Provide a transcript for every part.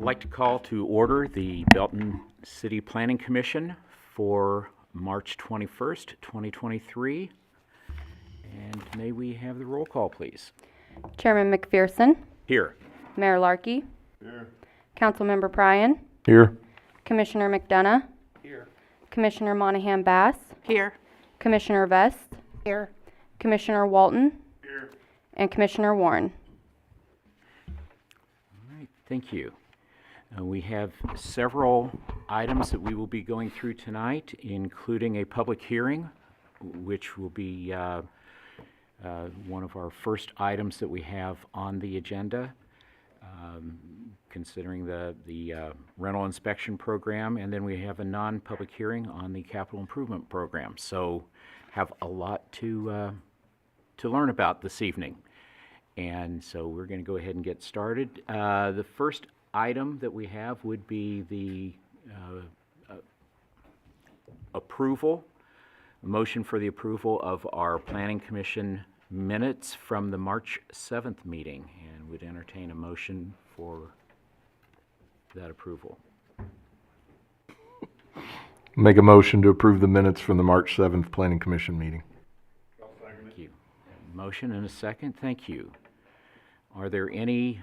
like to call to order the Belton City Planning Commission for March 21st, 2023. And may we have the roll call, please? Chairman McPherson. Here. Mayor Larkey. Here. Councilmember Pryan. Here. Commissioner McDonough. Here. Commissioner Monahan Bass. Here. Commissioner Vest. Here. Commissioner Walton. Here. And Commissioner Warren. All right, thank you. We have several items that we will be going through tonight, including a public hearing, which will be one of our first items that we have on the agenda, considering the rental inspection program, and then we have a non-public hearing on the capital improvement program. So have a lot to learn about this evening. And so we're going to go ahead and get started. The first item that we have would be the motion for the approval of our Planning Commission minutes from the March 7th meeting, and would entertain a motion for that approval. Make a motion to approve the minutes from the March 7th Planning Commission meeting. Thank you. Motion and a second. Thank you. Are there any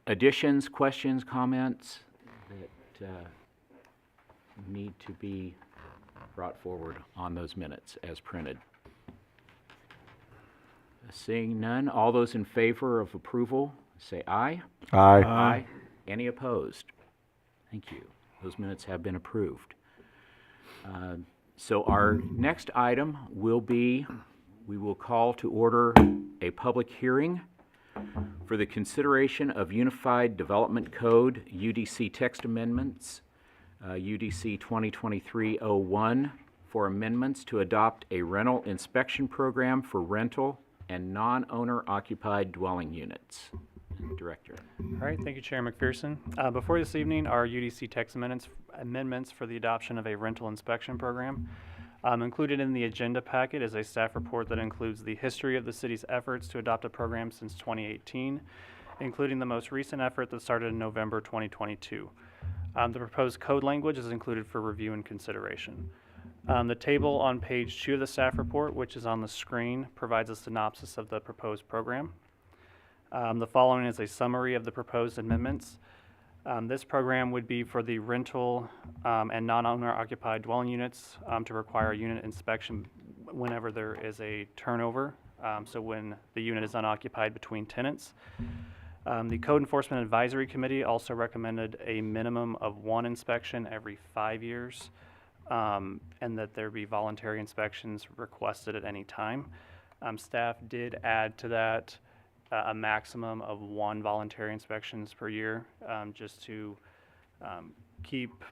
additions, questions, comments that need to be brought forward on those minutes as printed? Seeing none, all those in favor of approval, say aye. Aye. Aye. Any opposed? Thank you. Those minutes have been approved. So our next item will be, we will call to order a public hearing for the consideration of Unified Development Code, UDC text amendments, UDC 2023-01, for amendments to adopt a rental inspection program for rental and non-owner occupied dwelling units. Director. All right, thank you, Chair McPherson. Before this evening are UDC text amendments for the adoption of a rental inspection program. Included in the agenda packet is a staff report that includes the history of the city's efforts to adopt a program since 2018, including the most recent effort that started in November 2022. The proposed code language is included for review and consideration. The table on page 2 of the staff report, which is on the screen, provides a synopsis of the proposed program. The following is a summary of the proposed amendments. This program would be for the rental and non-owner occupied dwelling units to require unit inspection whenever there is a turnover, so when the unit is unoccupied between tenants. The Code Enforcement Advisory Committee also recommended a minimum of 1 inspection every 5 years, and that there be voluntary inspections requested at any time. Staff did add to that a maximum of 1 voluntary inspections per year, just to keep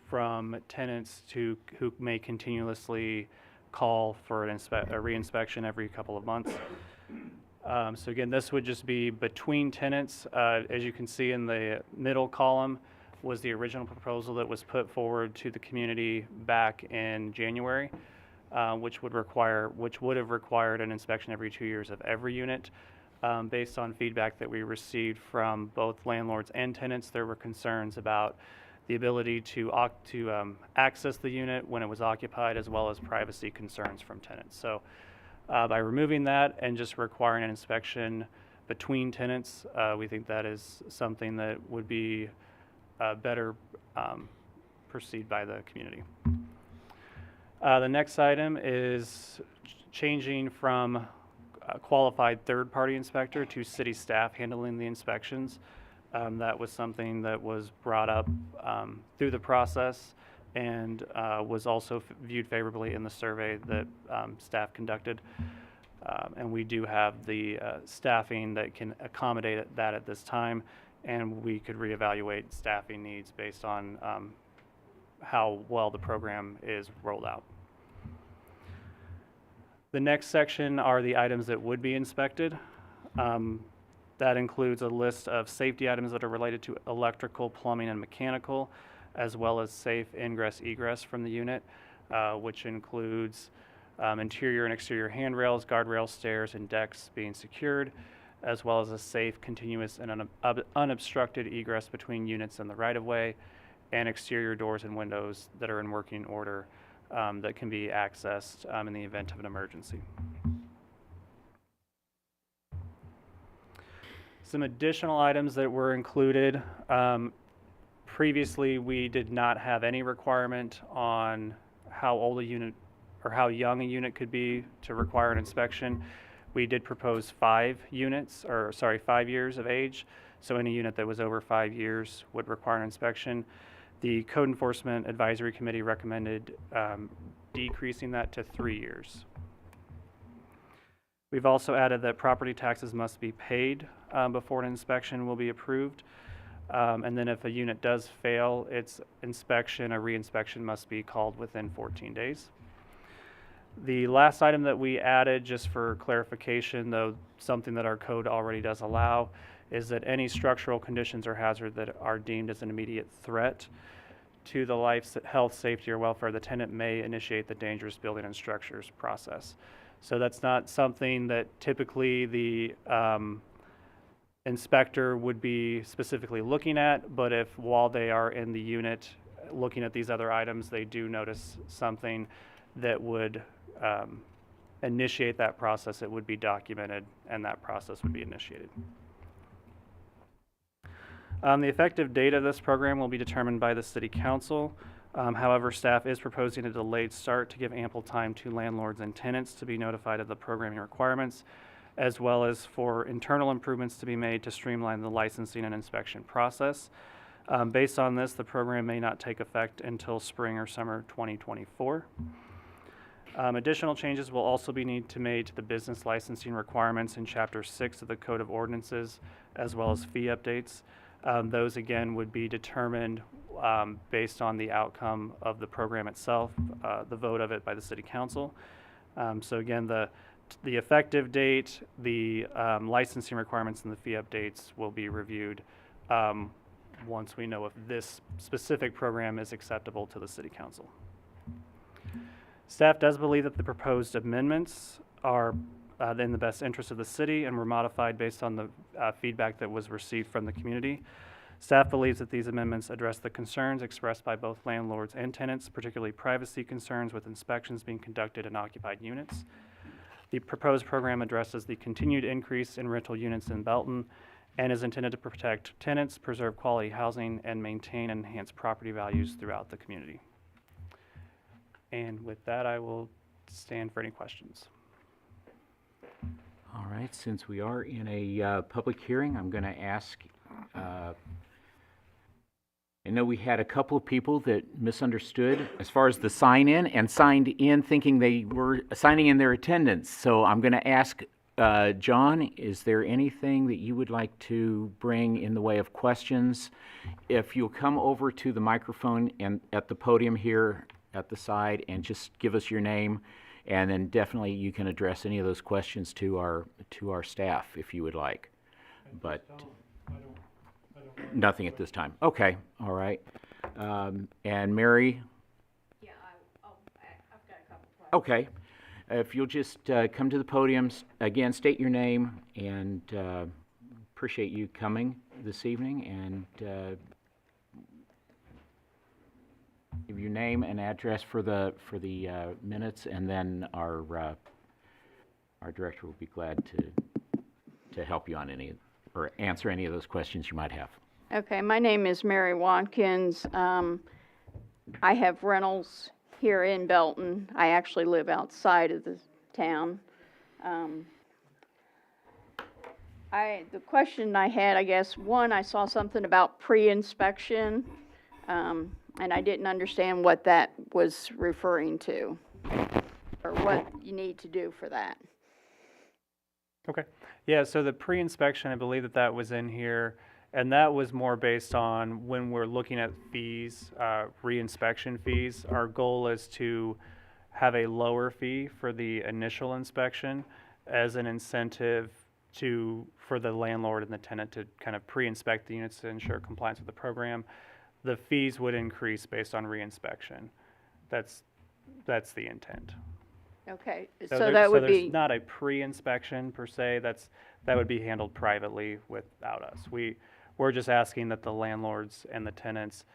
from tenants who may continuously call for a re-inspection every couple of months. So again, this would just be between tenants. As you can see in the middle column was the original proposal that was put forward to the community back in January, which would have required an inspection every 2 years of every unit. Based on feedback that we received from both landlords and tenants, there were concerns about the ability to access the unit when it was occupied, as well as privacy concerns from tenants. So by removing that and just requiring an inspection between tenants, we think that is something that would be better perceived by the community. The next item is changing from qualified third-party inspector to city staff handling the inspections. That was something that was brought up through the process and was also viewed favorably in the survey that staff conducted. And we do have the staffing that can accommodate that at this time, and we could reevaluate staffing needs based on how well the program is rolled out. The next section are the items that would be inspected. That includes a list of safety items that are related to electrical, plumbing, and mechanical, as well as safe ingress egress from the unit, which includes interior and exterior handrails, guardrails, stairs, and decks being secured, as well as a safe, continuous, and unobstructed egress between units in the right-of-way, and exterior doors and windows that are in working order that can be accessed in the event of an emergency. Some additional items that were included. Previously, we did not have any requirement on how old a unit or how young a unit could be to require an inspection. We did propose 5 years of age, so any unit that was over 5 years would require an inspection. The Code Enforcement Advisory Committee recommended decreasing that to 3 years. We've also added that property taxes must be paid before an inspection will be approved. And then if a unit does fail its inspection, a reinspection must be called within 14 days. The last item that we added, just for clarification, though something that our code already does allow, is that any structural conditions or hazard that are deemed as an immediate threat to the life, health, safety, or welfare of the tenant may initiate the dangerous building and structures process. So that's not something that typically the inspector would be specifically looking at, but if while they are in the unit looking at these other items, they do notice something that would initiate that process, it would be documented and that process would be initiated. The effective date of this program will be determined by the City Council. However, staff is proposing a delayed start to give ample time to landlords and tenants to be notified of the programming requirements, as well as for internal improvements to be made to streamline the licensing and inspection process. Based on this, the program may not take effect until spring or summer 2024. Additional changes will also be need to made to the business licensing requirements in Chapter 6 of the Code of Ordinances, as well as fee updates. Those again would be determined based on the outcome of the program itself, the vote of it by the City Council. So again, the effective date, the licensing requirements, and the fee updates will be reviewed once we know if this specific program is acceptable to the City Council. Staff does believe that the proposed amendments are in the best interest of the city and were modified based on the feedback that was received from the community. Staff believes that these amendments address the concerns expressed by both landlords and tenants, particularly privacy concerns with inspections being conducted in occupied units. The proposed program addresses the continued increase in rental units in Belton and is intended to protect tenants, preserve quality housing, and maintain and enhance property values throughout the community. And with that, I will stand for any questions. All right, since we are in a public hearing, I'm going to ask, I know we had a couple of people that misunderstood as far as the sign-in and signed in thinking they were signing in their attendance. So I'm going to ask, John, is there anything that you would like to bring in the way of questions? If you'll come over to the microphone and at the podium here at the side and just give us your name, and then definitely you can address any of those questions to our staff if you would like. But nothing at this time. Okay, all right. And Mary? Yeah, I've got a couple questions. Okay. If you'll just come to the podium, again, state your name, and appreciate you coming this evening, and give your name and address for the minutes, and then our director will be glad to help you on any or answer any of those questions you might have. Okay, my name is Mary Watkins. I have rentals here in Belton. I actually live outside of the town. The question I had, I guess, one, I saw something about pre-inspection, and I didn't understand what that was referring to, or what you need to do for that. Okay. Yeah, so the pre-inspection, I believe that was in here, and that was more based on when we're looking at fees, re-inspection fees. Our goal is to have a lower fee for the initial inspection as an incentive for the landlord and the tenant to kind of pre-inspect the units to ensure compliance with the program. The fees would increase based on re-inspection. That's the intent. Okay, So so that would there's be, not a pre-inspection per se, that would be handled privately without us. We're just asking that the landlords and the tenants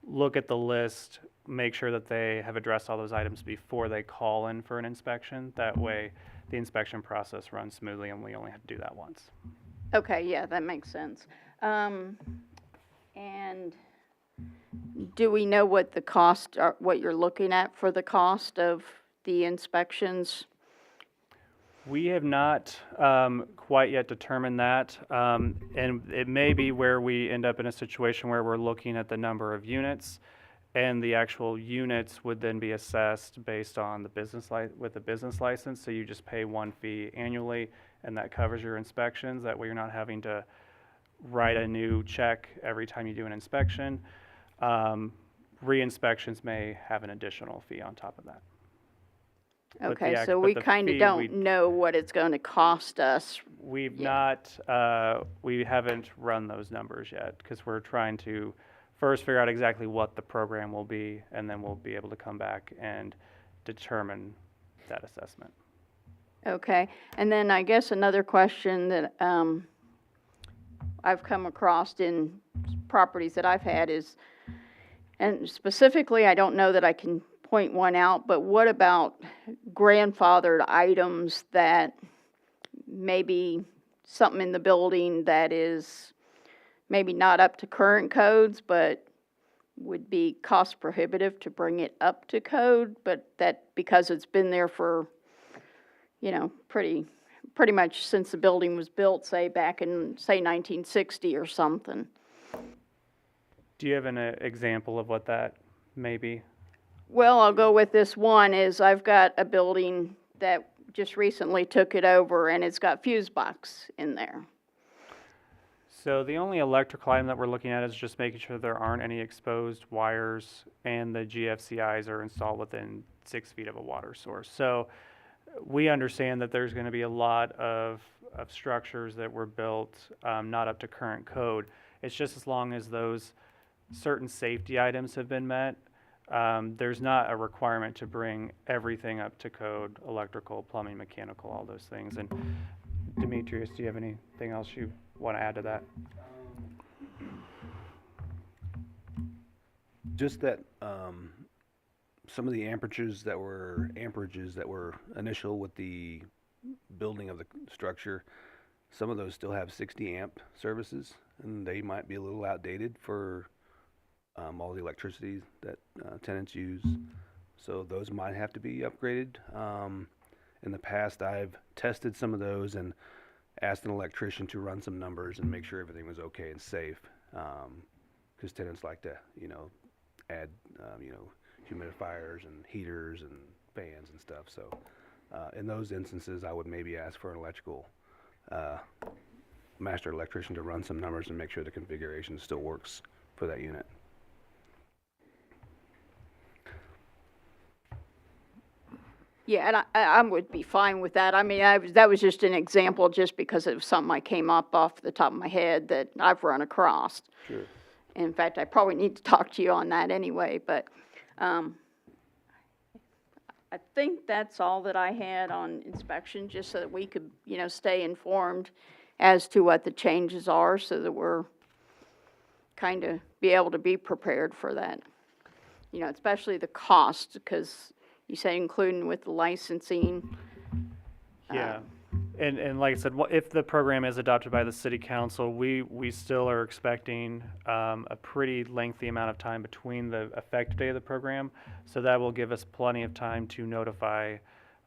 look at the list, make sure that they have addressed all those items before they call in for an inspection. That way, the inspection process runs smoothly and we only have to do that once. okay, yeah, that makes sense. And do we know what the cost, what you're looking at for the cost of the inspections? We have not quite yet determined that, and it may be where we end up in a situation where we're looking at the number of units, and the actual units would then be assessed based on the with the business license. So you just pay one fee annually, and that covers your inspections. That way, you're not having to write a new check every time you do an inspection. Re-inspections may have an additional fee on top of that. But Okay, the so we but the kind of fee, don't know what it's going to cost us. We've Yeah. not, we haven't run those numbers yet, because we're trying to first figure out exactly what the program will be, and then we'll be able to come back and determine that assessment. Okay, and then I guess another question that I've come across in properties that I've had is, and specifically, I don't know that I can point one out, but what about grandfathered items that maybe something in the building that is maybe not up to current codes, but would be cost prohibitive to bring it up to code, but that because it's been there for, pretty much since the building was built, say back in, say 1960 or something. Do you have an example of what that may be? Well, I'll go with this one is I've got a building that just recently took it over and it's got fuse box in there. So the only electrical item that we're looking at is just making sure there aren't any exposed wires and the GFCIs are installed within 6 feet of a water source. So we understand that there's going to be a lot of structures that were built not up to current code. It's just as long as those certain safety items have been met, there's not a requirement to bring everything up to code, electrical, plumbing, mechanical, all those things. And Demetrius, do you have anything else you want to add to that? Just that some of the amperages that were initial with the building of the structure, some of those still have 60 amp services, and they might be a little outdated for all the electricity that tenants use. So those might have to be upgraded. In the past, I've tested some of those and asked an electrician to run some numbers and make sure everything was okay and safe. Because tenants like to, add, humidifiers and heaters and fans and stuff. So in those instances, I would maybe ask for an electrical master electrician to run some numbers and make sure the configuration still works for that unit. Yeah, and I would be fine with that. I mean, that was just an example just because it was something I came up off the top of my head that I've run across. Sure. In fact, I probably need to talk to you on that anyway, but I think that's all that I had on inspection, just so that we could, stay informed as to what the changes are so that we're kind of be able to be prepared for that. Especially the cost, because you say including with the licensing. Yeah, and like I said, if the program is adopted by the city council, we still are expecting a pretty lengthy amount of time between the effective date of the program, so that will give us plenty of time to notify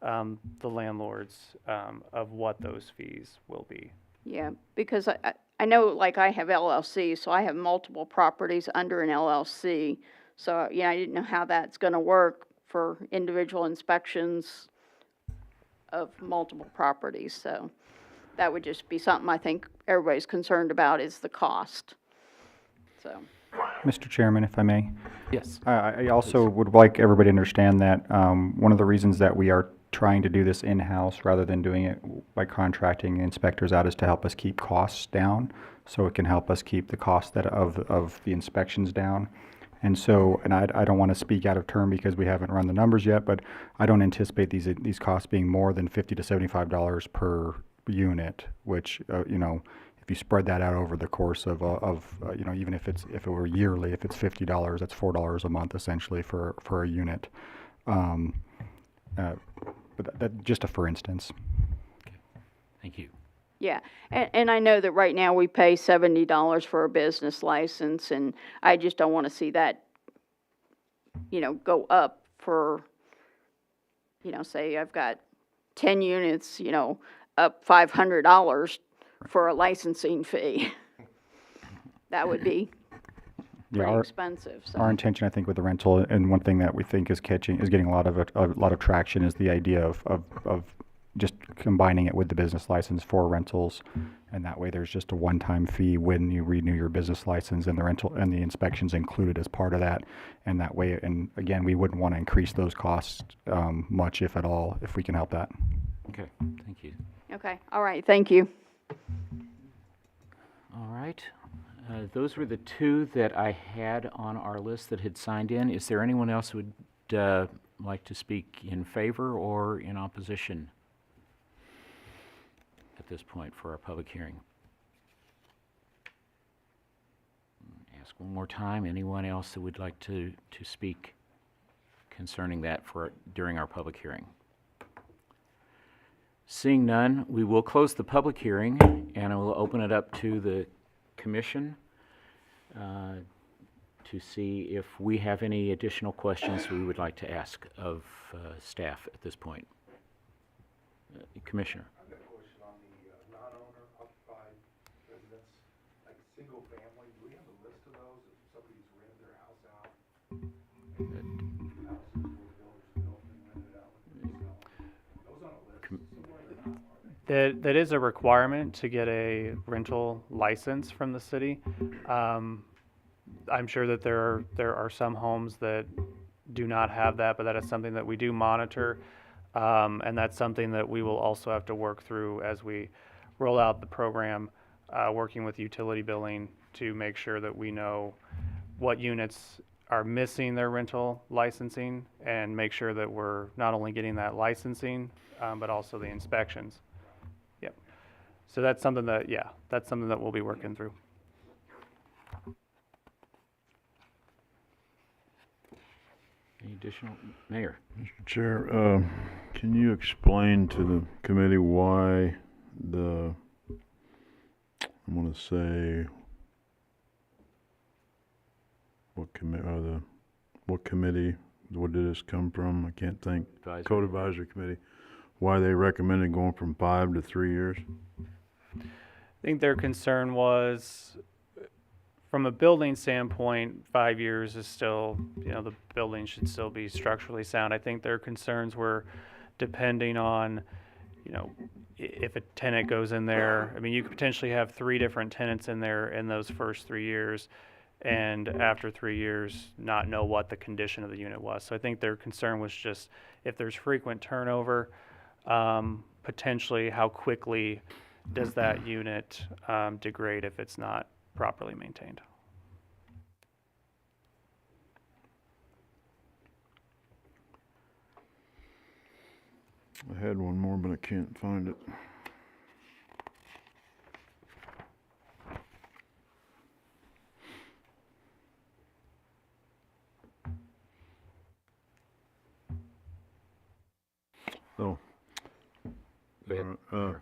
the landlords of what those fees will be. Yeah, because I know, like, I have LLC, so I have multiple properties under an LLC. So, I didn't know how that's going to work for individual inspections of multiple properties. So that would just be something I think everybody's concerned about is the cost. So, Mr. Chairman, if I may. Yes. I also would like everybody to understand that one of the reasons that we are trying to do this in-house rather than doing it by contracting inspectors out is to help us keep costs down, so it can help us keep the cost of the inspections down. And so, and I don't want to speak out of turn because we haven't run the numbers yet, but I don't anticipate these costs being more than $50 to $75 per unit, which, you know, if you spread that out over the course of you know, even if it were yearly, if it's $50, that's $4 a month essentially for a unit. But that just a for instance. Thank you. Yeah, and I know that right now we pay $70 for a business license, and I just don't want to see that, you know, go up for, you know, say I've got 10 units, you know, up $500 for a licensing fee. That would be Yeah, pretty expensive, so. Our intention, I think, with the rental, and one thing that we think is getting a lot of traction, is the idea of just combining it with the business license for rentals, and that way there's just a one-time fee when you renew your business license, and the rental and the inspections included as part of that, and that way, and again, we wouldn't want to increase those costs much, if at all, if we can help that. Okay, thank you. Okay, all right, thank you. All right. Those were the two that I had on our list that had signed in. Is there anyone else who would like to speak in favor or in opposition at this point for our public hearing? Ask one more time. Anyone else that would like to speak concerning that during our public hearing? Seeing none, we will close the public hearing, and I will open it up to the commission to see if we have any additional questions we would like to ask of staff at this point. Commissioner. I've got a question on the non-owner occupied residence, like single family. Do we have a list of those if somebody's rented their house out? Houses where builders built and rented out with those on a list somewhere or not, are they? That is a requirement to get a rental license from the city. I'm sure that there are some homes that do not have that, but that is something that we do monitor. And that's something that we will also have to work through as we roll out the program, working with utility billing to make sure that we know what units are missing their rental licensing, and make sure that we're not only getting that licensing, but also the inspections. Yep. So that's something that, yeah, that's something that we'll be working through. Any additional? Mayor. Mr. Chair, can you explain to the committee why the, I want to say, what committee, what did this come from? I can't think. Advisory. Code Advisory Committee, why they recommended going from 5 to 3 years? I think their concern was, from a building standpoint, 5 years is still, you know, the building should still be structurally sound. I think their concerns were depending on, you know, if a tenant goes in there. I mean, you could potentially have 3 different tenants in there in those first 3 years, and after 3 years, not know what the condition of the unit was. So I think their concern was just if there's frequent turnover, potentially how quickly does that unit degrade if it's not properly maintained. I had one more, but I can't find it. So, Go ahead.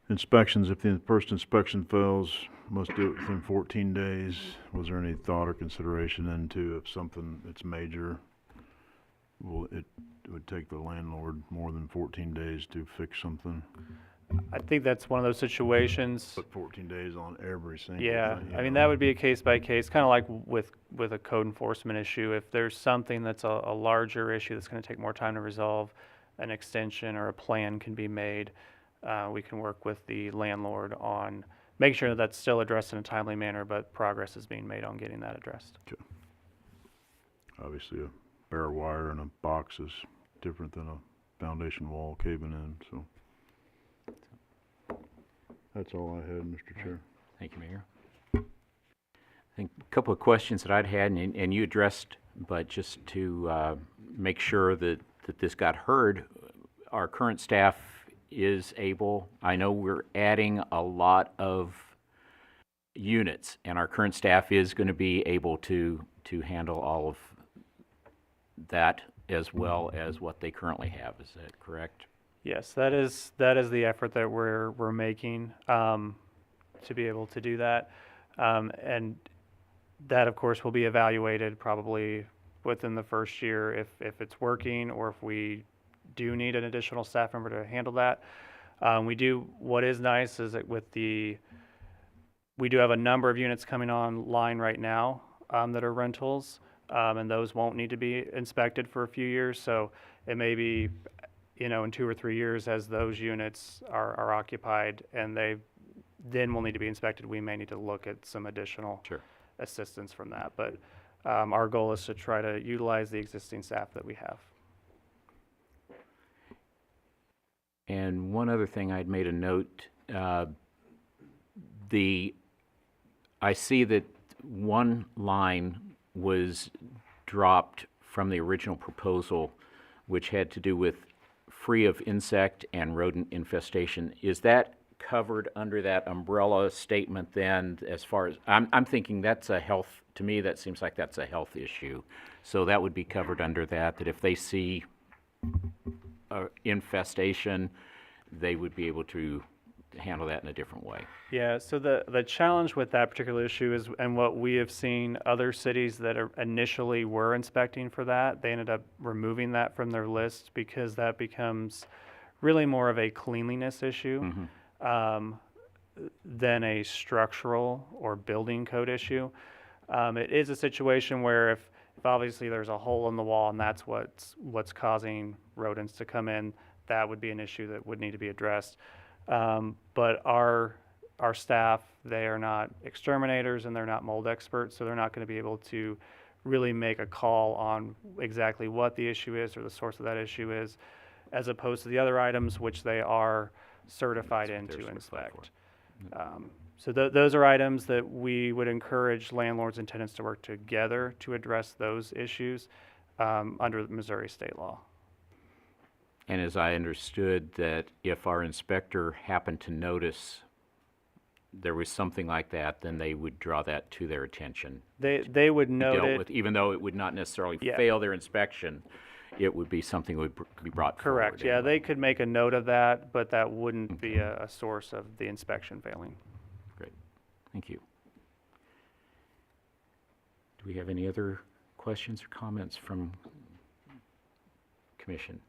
inspections, if the first inspection fails, must do it within 14 days. Was there any thought or consideration into if something that's major, it would take the landlord more than 14 days to fix something? I think that's one of those situations. Put 14 days on every single Yeah, thing. I mean, that would be a case by case, kind of like with a code enforcement issue. If there's something that's a larger issue that's going to take more time to resolve, an extension or a plan can be made. We can work with the landlord on making sure that that's still addressed in a timely manner, but progress is being made on getting that addressed. Okay. Obviously, a bare wire in a box is different than a foundation wall caving in, so. That's all I had, Mr. Chair. Thank you, Mayor. think a couple of questions that I'd had, and you addressed, but just to make sure that this got heard, our current staff is able, I know we're adding a lot of units, and our current staff is going to be able to handle all of that as well as what they currently have. Is that correct? Yes, that is the effort that we're making to be able to do that, and that of course will be evaluated probably within the first year if it's working or if we do need an additional staff member to handle that. What is nice is that we do have a number of units coming online right now that are rentals, and those won't need to be inspected for a few years. So it may be, in 2 or 3 years as those units are occupied and they then will need to be inspected, we may need to look at some additional Sure. assistance from that. But our goal is to try to utilize the existing staff that we have. And one other thing I'd made a note, I see that one line was dropped from the original proposal, which had to do with free of insect and rodent infestation. Is that covered under that umbrella statement then, as far as, I'm thinking that's a health, to me that seems like that's a health issue. So that would be covered under that if they see infestation, they would be able to handle that in a different way. Yeah, so the challenge with that particular issue is, and what we have seen other cities that initially were inspecting for that, they ended up removing that from their list because that becomes really more of a cleanliness issue than a structural or building code issue. It is a situation where if obviously there's a hole in the wall and that's what's causing rodents to come in, that would be an issue that would need to be addressed. But our staff, they are not exterminators and they're not mold experts, so they're not going to be able to really make a call on exactly what the issue is or the source of that issue is, as opposed to the other items which they are certified in to inspect. So those are items that we would encourage landlords and tenants to work together to address those issues under Missouri state law. And as I understood, that if our inspector happened to notice there was something like that, then they would draw that to their attention. They would note Dealt it. with, even though it would not necessarily Yeah. fail their inspection, it would be something that would be brought forward. Correct, yeah, anyway. they could make a note of that, but that wouldn't be a source of the inspection failing. Great, thank you. Do we have any other questions or comments from Commission?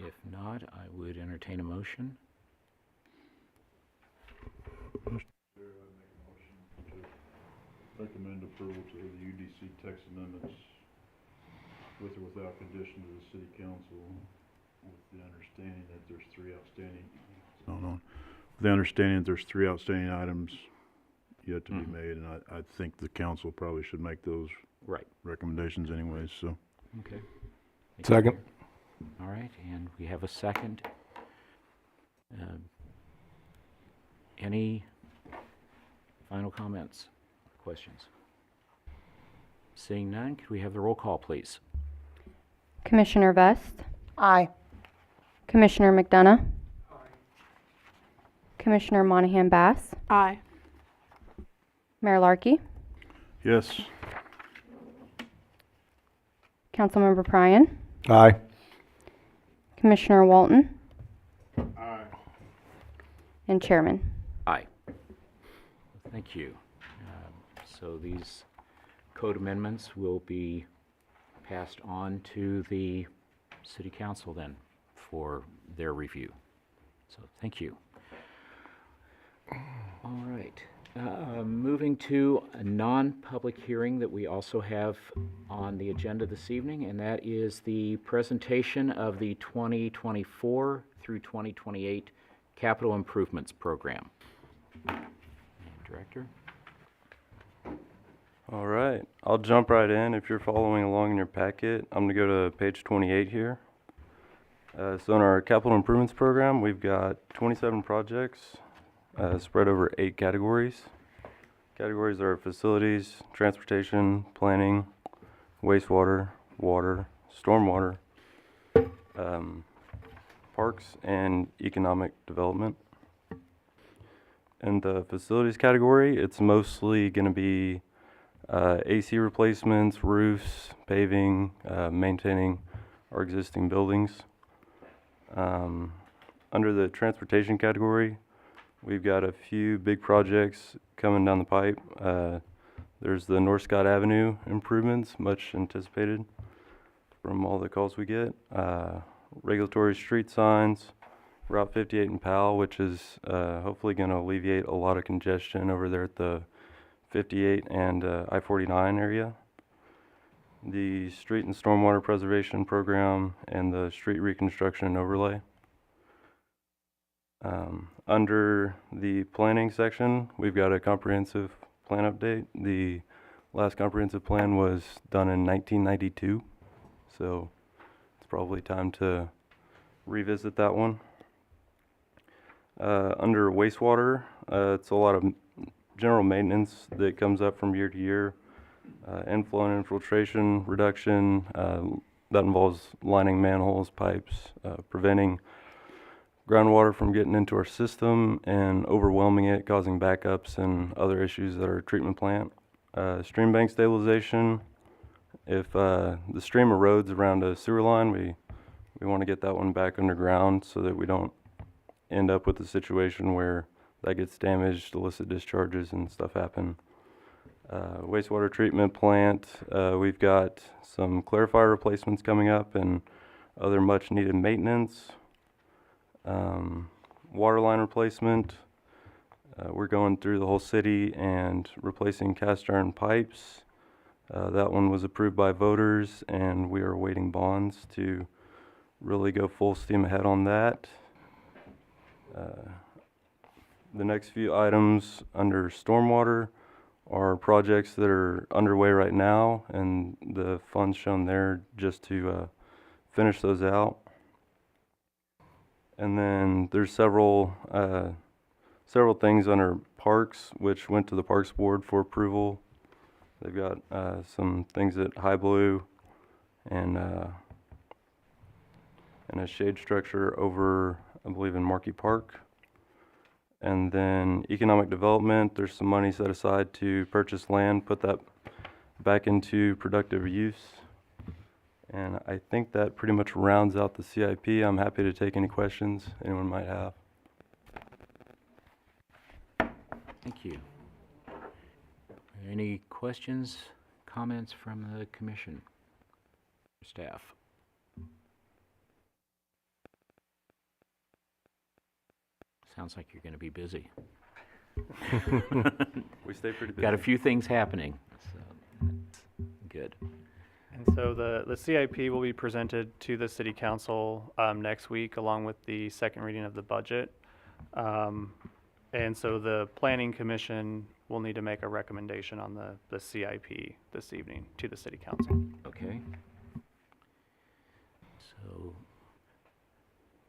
If not, I would entertain a motion. Recommend approval to the UDC text amendments with or without condition to the city council, with the understanding that there's 3 outstanding. The understanding that there's 3 outstanding items yet to be made, and I think the council probably should make those Right. recommendations anyways, so. Okay. Second. All right, and we have a second. Any final comments, questions? Seeing none, could we have the roll call, please? Commissioner Vest, Aye. Commissioner McDonough, Commissioner Monahan Bass, Aye. Mayor Larkey, Yes. Councilmember Pryan, Aye. Commissioner Walton, Aye. and Chairman. Aye. Thank you. So these code amendments will be passed on to the city council then for their review. So thank you. All right. Moving to a non-public hearing that we also have on the agenda this evening, and that is the presentation of the 2024 through 2028 Capital Improvements Program. Director? All right, I'll jump right in. If you're following along in your packet, I'm going to go to page 28 here. So in our capital improvements program, we've got 27 projects spread over 8 categories. Categories are facilities, transportation, planning, wastewater, water, stormwater, parks, and economic development. In the facilities category, it's mostly going to be AC replacements, roofs, paving, maintaining our existing buildings. Under the transportation category, we've got a few big projects coming down the pipe. There's the North Scott Avenue improvements, much anticipated from all the calls we get. Regulatory street signs, Route 58 in Powell, which is hopefully going to alleviate a lot of congestion over there at the 58 and I-49 area. The street and stormwater preservation program and the street reconstruction and overlay. Under the planning section, we've got a comprehensive plan update. The last comprehensive plan was done in 1992, so it's probably time to revisit that one. Under wastewater, it's a lot of general maintenance that comes up from year to year. Inflow and infiltration reduction, that involves lining manholes, pipes, preventing groundwater from getting into our system and overwhelming it, causing backups and other issues at our treatment plant. Stream bank stabilization, if the stream erodes around a sewer line, we want to get that one back underground so that we don't end up with a situation where that gets damaged, illicit discharges and stuff happen. Wastewater treatment plant, we've got some clarifier replacements coming up and other much needed maintenance. Water line replacement, we're going through the whole city and replacing cast iron pipes. That one was approved by voters and we are awaiting bonds to really go full steam ahead on that. The next few items under stormwater are projects that are underway right now, and the funds shown there just to finish those out. And then there's several things under parks which went to the Parks Board for approval. They've got some things at High Blue and a shade structure over, I believe, in Markey Park. And then economic development, there's some money set aside to purchase land, put that back into productive use. And I think that pretty much rounds out the CIP. I'm happy to take any questions anyone might have. Thank you. Are there any questions, comments from the commission, staff? Sounds like you're going to be busy. We stay pretty busy. Got a few things happening, so that's good. And so the CIP will be presented to the city council next week along with the second reading of the budget. And so the planning commission will need to make a recommendation on the CIP this evening to the city council. Okay. So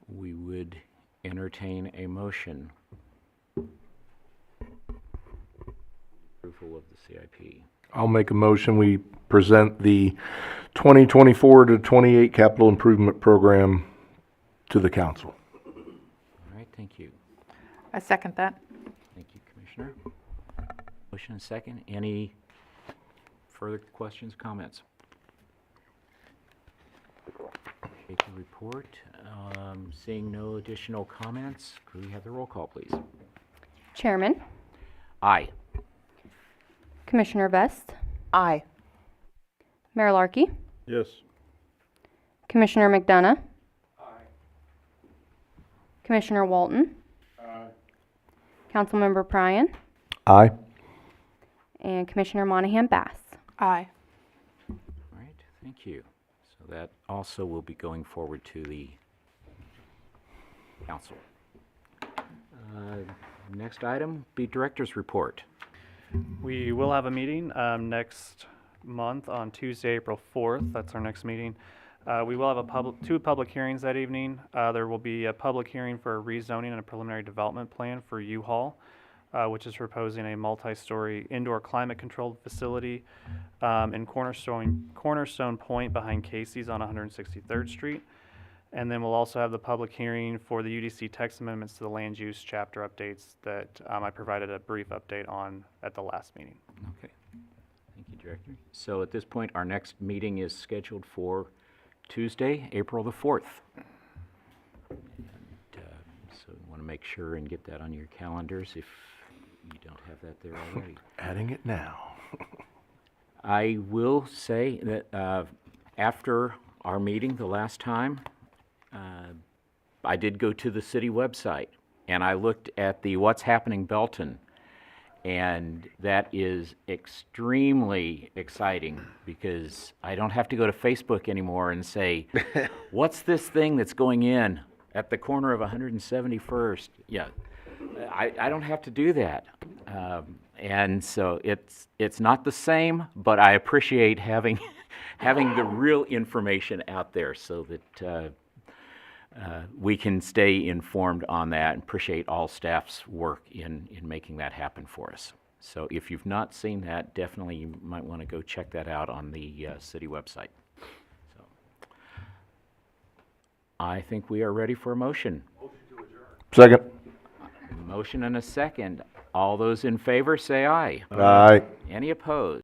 we would entertain a motion. Approval of the CIP. I'll make a motion, we present the 2024 to 28 capital improvement program to the council. All right, thank you. I second that. Thank you, Commissioner. Motion and second. Any further questions, comments? Take the report. Seeing no additional comments, could we have the roll call, please? Chairman, Aye. Commissioner Vest, Aye. Mayor Larkey, Yes. Commissioner McDonough. Commissioner Walton. Councilmember Pryan, Aye. and Commissioner Monahan Bass. Aye. All right, thank you. So that also will be going forward to the council. Next item, be director's report. We will have a meeting next month on Tuesday, April 4th. That's our next meeting. We will have two public hearings that evening. There will be a public hearing for a rezoning and a preliminary development plan for U-Haul, which is proposing a multi-story indoor climate-controlled facility in Cornerstone Point behind Casey's on 163rd Street. And then we'll also have the public hearing for the UDC text amendments to the land use chapter updates that I provided a brief update on at the last meeting. Okay. Thank you, Director. So at this point, our next meeting is scheduled for Tuesday, April the 4th. And, so we want to make sure and get that on your calendars if you don't have that there already. Adding it now. I will say that after our meeting the last time, I did go to the city website and I looked at the What's Happening Belton, and that is extremely exciting because I don't have to go to Facebook anymore and say, what's this thing that's going in at the corner of 171st? Yeah, I don't have to do that. And so it's not the same, but I appreciate having having the real information out there so that we can stay informed on that, and appreciate all staff's work in making that happen for us. So if you've not seen that, definitely you might want to go check that out on the city website. So I think we are ready for a motion. Second. Motion and a second. All those in favor say aye. Aye. Any opposed?